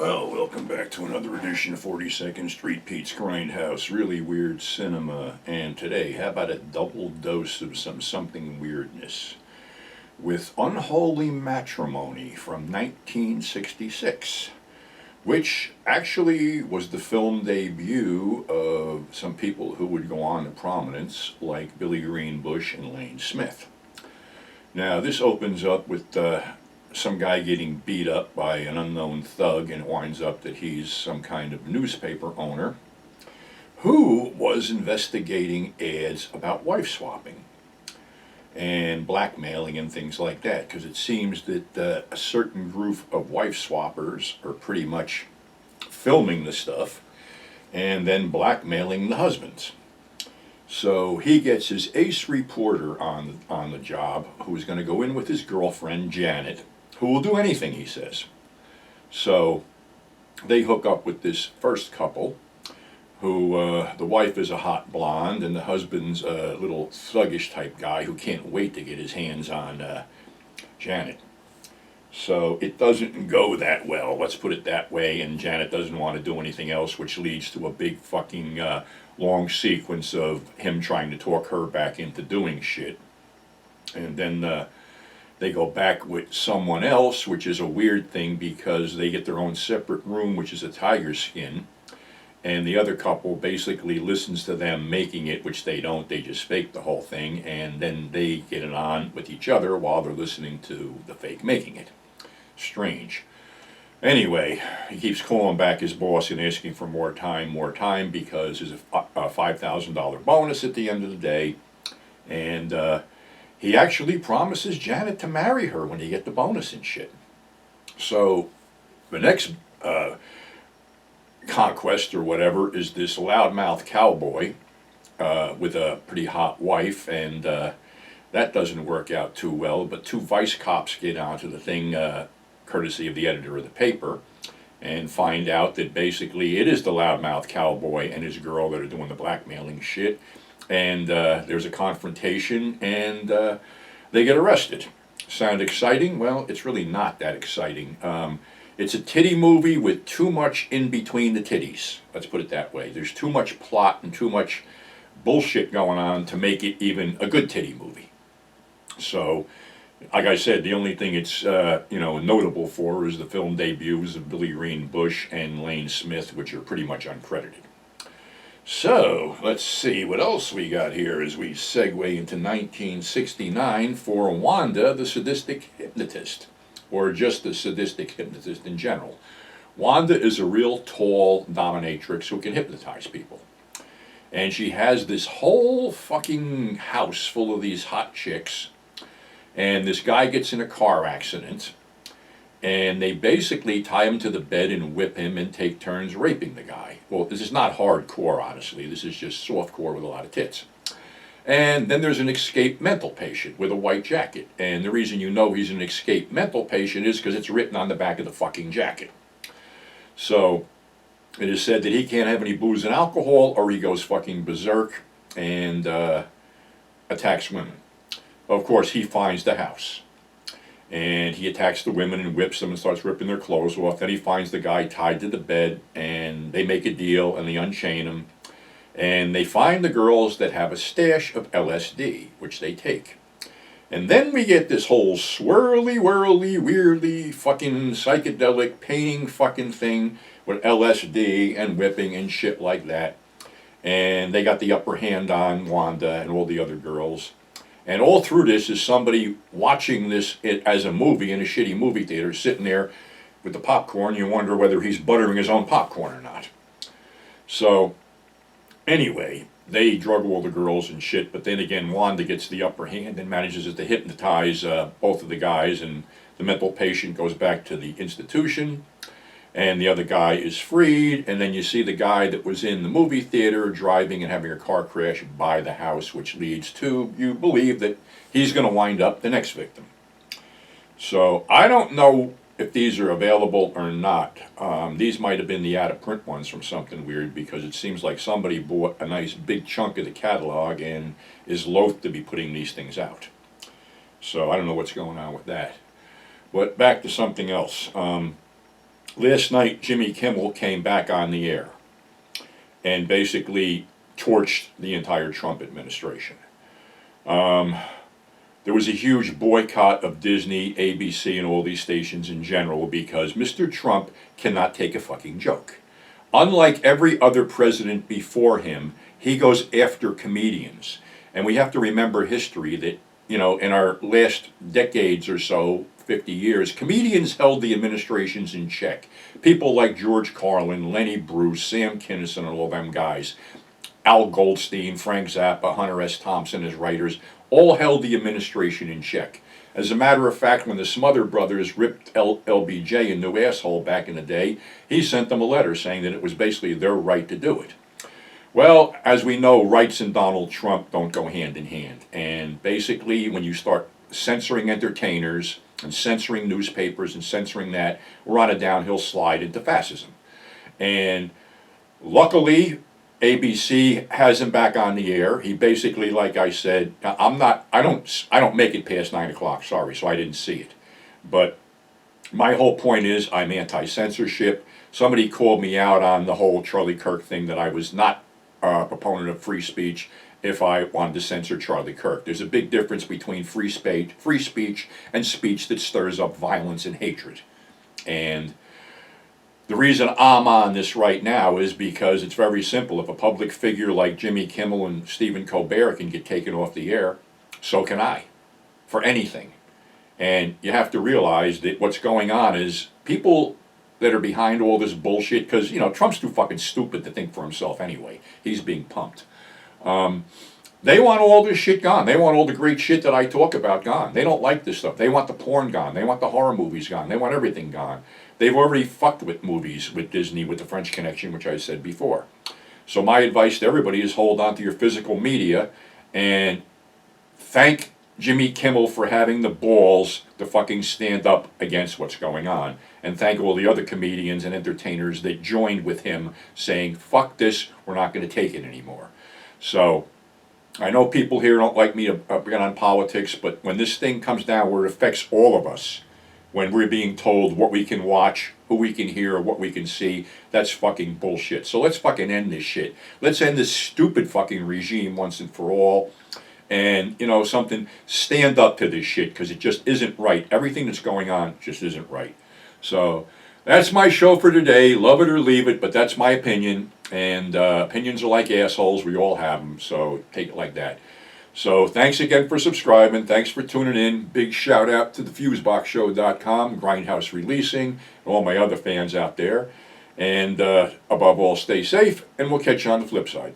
Well, welcome back to another edition of 42nd Street Pete's Grindhouse, really weird cinema. And today, how about a double dose of something weirdness with Unholy Matrimony from 1966, which actually was the film debut of some people who would go on to prominence, like Billy Greenbush and Lane Smith. Now, this opens up with some guy getting beat up by an unknown thug, and it winds up that he's some kind of newspaper owner who was investigating ads about wife swapping and blackmailing and things like that, because it seems that a certain group of wife swappers are pretty much filming the stuff and then blackmailing the husbands. So he gets his ace reporter on the job, who is going to go in with his girlfriend Janet, who will do anything, he says. So they hook up with this first couple, who the wife is a hot blonde and the husband's a little thuggish type guy who can't wait to get his hands on Janet. So it doesn't go that well, let's put it that way, and Janet doesn't want to do anything else, which leads to a big fucking long sequence of him trying to talk her back into doing shit. And then they go back with someone else, which is a weird thing because they get their own separate room, which is a tiger skin. And the other couple basically listens to them making it, which they don't. They just fake the whole thing. And then they get it on with each other while they're listening to the fake making it. Strange. Anyway, he keeps calling back his boss and asking for more time, because there's a $5,000 bonus at the end of the day. And he actually promises Janet to marry her when they get the bonus and shit. So the next conquest or whatever is this loudmouth cowboy with a pretty hot wife, and that doesn't work out too well. But two vice cops get onto the thing, courtesy of the editor of the paper, and find out that basically it is the loudmouth cowboy and his girl that are doing the blackmailing shit. And there's a confrontation, and they get arrested. Sound exciting? Well, it's really not that exciting. It's a titty movie with too much in between the titties. Let's put it that way. There's too much plot and too much bullshit going on to make it even a good titty movie. So, like I said, the only thing it's notable for is the film debuts of Billy Greenbush and Lane Smith, which are pretty much uncredited. So, let's see what else we got here as we segue into 1969 for Wanda, the Sadistic Hypnotist, or just the Sadistic Hypnotist in general. Wanda is a real tall dominatrix who can hypnotize people. And she has this whole fucking house full of these hot chicks, and this guy gets in a car accident, and they basically tie him to the bed and whip him and take turns raping the guy. Well, this is not hardcore, honestly. This is just softcore with a lot of tits. And then there's an escaped mental patient with a white jacket. And the reason you know he's an escaped mental patient is because it's written on the back of the fucking jacket. So it is said that he can't have any booze and alcohol, or he goes fucking berserk and attacks women. Of course, he finds the house. And he attacks the women and whips them and starts ripping their clothes off. Then he finds the guy tied to the bed, and they make a deal and they unchain him. And they find the girls that have a stash of LSD, which they take. And then we get this whole swirly, whirly, weirdly fucking psychedelic painting fucking thing with LSD and whipping and shit like that. And they got the upper hand on Wanda and all the other girls. And all through this is somebody watching this as a movie in a shitty movie theater, sitting there with the popcorn. You wonder whether he's buttering his own popcorn or not. So, anyway, they drug all the girls and shit, but then again, Wanda gets the upper hand and manages to hypnotize both of the guys, and the mental patient goes back to the institution, and the other guy is freed, and then you see the guy that was in the movie theater driving and having a car crash by the house, which leads to, you believe that he's going to wind up the next victim. So I don't know if these are available or not. These might have been the out-of-print ones from Something Weird, because it seems like somebody bought a nice big chunk of the catalog and is loath to be putting these things out. So I don't know what's going on with that. But back to something else. last night Jimmy Kimmel came back on the air and basically torched the entire Trump administration. There was a huge boycott of Disney, ABC, and all these stations in general because Mr. Trump cannot take a fucking joke. Unlike every other president before him, he goes after comedians. And we have to remember history that, you know, in our last decades or so, 50 years, comedians held the administrations in check. People like George Carlin, Lenny Bruce, Sam Kinison, and all them guys, Al Goldstein, Frank Zappa, Hunter S. Thompson as writers, all held the administration in check. As a matter of fact, when the Smother Brothers ripped LBJ a new asshole back in the day, he sent them a letter saying that it was basically their right to do it. Well, as we know, rights and Donald Trump don't go hand in hand. And basically, when you start censoring entertainers and censoring newspapers and censoring that, we're on a downhill slide into fascism. And luckily, ABC has him back on the air. He basically, like I said, I don't make it past 9 o'clock, sorry, so I didn't see it. But my whole point is I'm anti-censorship. Somebody called me out on the whole Charlie Kirk thing that I was not a proponent of free speech if I wanted to censor Charlie Kirk. There's a big difference between free speech and speech that stirs up violence and hatred. And the reason I'm on this right now is because it's very simple. If a public figure like Jimmy Kimmel and Stephen Colbert can get taken off the air, so can I, for anything. And you have to realize that what's going on is people that are behind all this bullshit, because, you know, Trump's too fucking stupid to think for himself anyway. He's being pumped. They want all this shit gone. They want all the great shit that I talk about gone. They don't like this stuff. They want the porn gone. They want the horror movies gone. They want everything gone. They've already fucked with movies with Disney, with the French Connection, which I said before. So my advice to everybody is hold on to your physical media and thank Jimmy Kimmel for having the balls to fucking stand up against what's going on. And thank all the other comedians and entertainers that joined with him saying, fuck this, we're not going to take it anymore. So I know people here don't like me to get on politics, but when this thing comes down where it affects all of us, when we're being told what we can watch, who we can hear, what we can see, that's fucking bullshit. So let's fucking end this shit. Let's end this stupid fucking regime once and for all. And, you know, stand up to this shit, because it just isn't right. Everything that's going on just isn't right. So that's my show for today. Love it or leave it, but that's my opinion. And opinions are like assholes. We all have them, so take it like that. So thanks again for subscribing. Thanks for tuning in. Big shout out to thefuseboxshow.com, Grindhouse Releasing, and all my other fans out there. And above all, stay safe, and we'll catch you on the flip side.